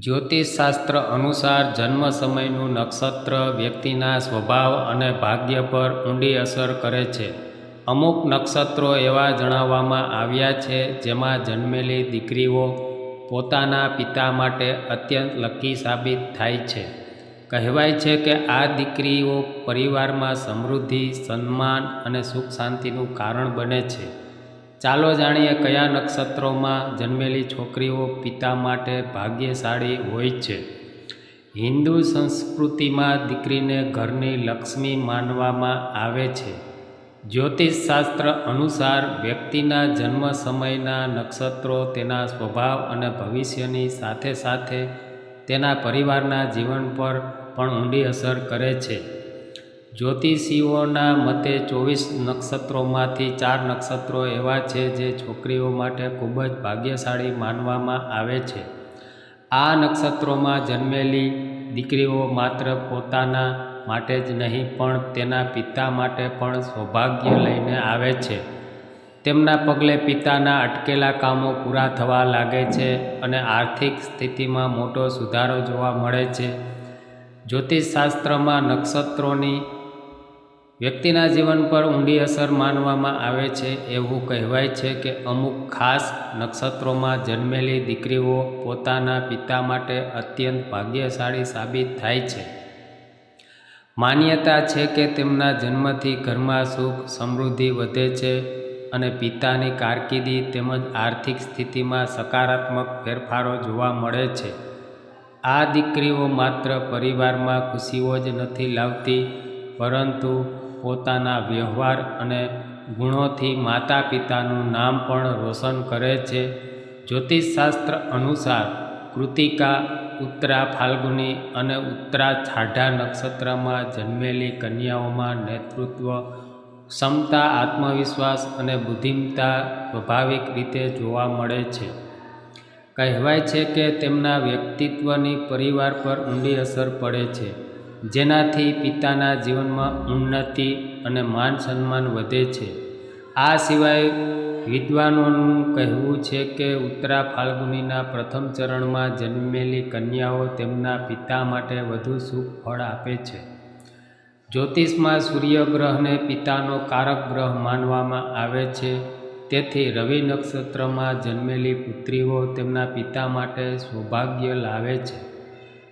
જ્યોતિષશાસ્ત્ર અનુસાર જન્મ સમયનું નક્ષત્ર વ્યક્તિના સ્વભાવ અને ભાગ્ય પર ઊંડી અસર કરે છે. અમુક નક્ષત્રો એવા જણાવવામાં આવ્યા છે જેમાં જન્મેલી દીકરીઓ પોતાના પિતા માટે અત્યંત લકી સાબિત થાય છે. કહેવાય છે કે આ દીકરીઓ પરિવારમાં સમૃદ્ધિ, સન્માન અને સુખ શાંતિનું કારણ બને છે. ચાલો જાણીએ કયા નક્ષત્રોમાં જન્મેલી છોકરીઓ પિતા માટે ભાગ્યશાળી હોય છે. હિન્દુ સંસ્કૃતિમાં દીકરીને ઘરની લક્ષ્મી માનવામાં આવે છે. જ્યોતિષશાસ્ત્ર અનુસાર વ્યક્તિના જન્મ સમયના નક્ષત્રો તેના સ્વભાવ અને ભવિષ્યની સાથે સાથે તેના પરિવારના જીવન પર પણ ઊંડી અસર કરે છે. જ્યોતિષીઓના મતે 24 નક્ષત્રોમાંથી 4 નક્ષત્રો એવા છે જે છોકરીઓ માટે ખૂબ જ ભાગ્યશાળી માનવામાં આવે છે. આ નક્ષત્રોમાં જન્મેલી દીકરીઓ માત્ર પોતાના માટે જ નહીં પણ તેના પિતા માટે પણ સૌભાગ્ય લઈને આવે છે. તેમના પગલે પિતાના અટકેલા કામો પૂરા થવા લાગે છે અને આર્થિક સ્થિતિમાં મોટો સુધારો જોવા મળે છે. જ્યોતિષશાસ્ત્રમાં નક્ષત્રોની વ્યક્તિના જીવન પર ઊંડી અસર માનવામાં આવે છે. એવું કહેવાય છે કે અમુક ખાસ નક્ષત્રોમાં જન્મેલી દીકરીઓ પોતાના પિતા માટે અત્યંત ભાગ્યશાળી સાબિત થાય છે. માન્યતા છે કે તેમના જન્મથી ઘરમાં સુખ સમૃદ્ધિ વધે છે અને પિતાની કારકિર્દી તેમજ આર્થિક સ્થિતિમાં સકારાત્મક ફેરફારો જોવા મળે છે. આ દીકરીઓ માત્ર પરિવારમાં ખુશીઓ જ નથી લાવતી પરંતુ પોતાના વ્યવહાર અને ગુણોથી માતા પિતાનું નામ પણ રોશન કરે છે. જ્યોતિષશાસ્ત્ર અનુસાર કૃતિકા, ઉત્તરા ફાલ્ગુની અને ઉત્તરાષાઢા નક્ષત્રમાં જન્મેલી કન્યાઓમાં નેતૃત્વ ક્ષમતા, આત્મવિશ્વાસ અને બુદ્ધિમત્તા સ્વાભાવિક રીતે જોવા મળે છે. કહેવાય છે કે તેમના વ્યક્તિત્વની પરિવાર પર ઊંડી અસર પડે છે જેનાથી પિતાના જીવનમાં ઉન્નતિ અને માન સન્માન વધે છે. આ સિવાય વિદ્વાનોનું કહેવું છે કે ઉત્તરા ફાલ્ગુનીના પ્રથમ ચરણમાં જન્મેલી કન્યાઓ તેમના પિતા માટે વધુ શુભ ફળ આપે છે. જ્યોતિષમાં સૂર્યગ્રહને પિતાનો કારક ગ્રહ માનવામાં આવે છે. તેથી રવિ નક્ષત્રમાં જન્મેલી પુત્રીઓ તેમના પિતા માટે સૌભાગ્ય લાવે છે.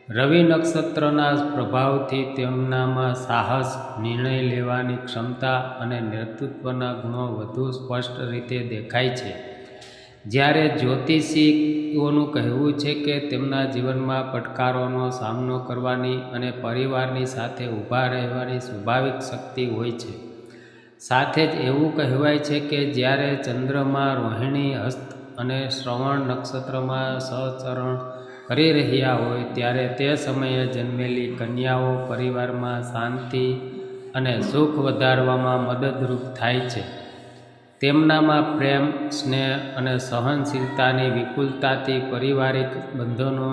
રવિ નક્ષત્રના પ્રભાવથી તેમનામાં સાહસ, નિર્ણય લેવાની ક્ષમતા અને નેતૃત્વના ગુણો વધુ સ્પષ્ટ રીતે દેખાય છે. જ્યારે જ્યોતિષીઓનું કહેવું છે કે તેમના જીવનમાં પડકારોનો સામનો કરવાની અને પરિવારની સાથે ઊભા રહેવાની સ્વાભાવિક શક્તિ હોય છે. સાથે જ એવું કહેવાય છે કે જ્યારે ચંદ્રમાં રોહિણી, હસ્ત અને શ્રવણ નક્ષત્રમાં સહચરણ કરી રહ્યા હોય ત્યારે તે સમયે જન્મેલી કન્યાઓ પરિવારમાં શાંતિ અને સુખ વધારવામાં મદદરૂપ થાય છે. તેમનામાં પ્રેમ, સ્નેહ અને સહનશીલતાની વિપુલતાથી પારિવારિક બંધનો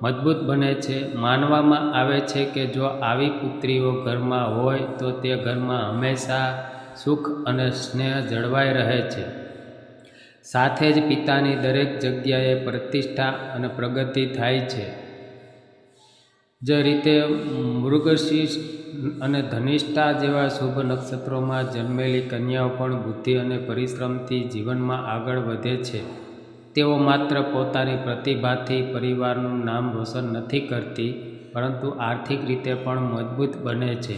મજબૂત બને છે. માનવામાં આવે છે કે જો આવી પુત્રીઓ ઘરમાં હોય તો તે ઘરમાં હંમેશા સુખ અને સ્નેહ જળવાઈ રહે છે. સાથે જ પિતાની દરેક જગ્યાએ પ્રતિષ્ઠા અને પ્રગતિ થાય છે. જ રીતે મૃગશીર્ષ અને ધનિષ્ઠા જેવા શુભ નક્ષત્રોમાં જન્મેલી કન્યાઓ પણ બુદ્ધિ અને પરિશ્રમથી જીવનમાં આગળ વધે છે. તેઓ માત્ર પોતાની પ્રતિભાથી પરિવારનું નામ રોશન નથી કરતી પરંતુ આર્થિક રીતે પણ મજબૂત બને છે.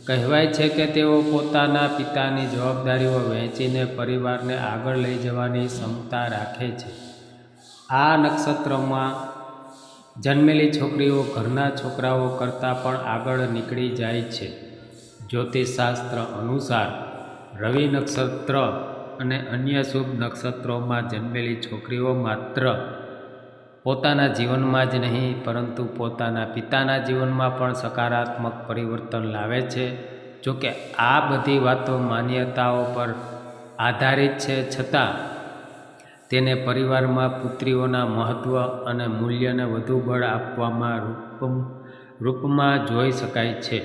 કહેવાય છે કે તેઓ પોતાના પિતાની જવાબદારીઓ વહેંચીને પરિવારને આગળ લઈ જવાની ક્ષમતા રાખે છે. આ નક્ષત્રમાં જન્મેલી છોકરીઓ ઘરના છોકરાઓ કરતાં પણ આગળ નીકળી જાય છે. જ્યોતિષશાસ્ત્ર અનુસાર રવિ નક્ષત્ર અને અન્ય શુભ નક્ષત્રોમાં જન્મેલી છોકરીઓ માત્ર પોતાના જીવનમાં જ નહીં પરંતુ પોતાના પિતાના જીવનમાં પણ સકારાત્મક પરિવર્તન લાવે છે. જોકે આ બધી વાતો માન્યતાઓ પર આધારિત છે છતાં તેને પરિવારમાં પુત્રીઓના મહત્ત્વ અને મૂલ્યને વધુ બળ આપવામાં રૂપમાં જોઈ શકાય છે.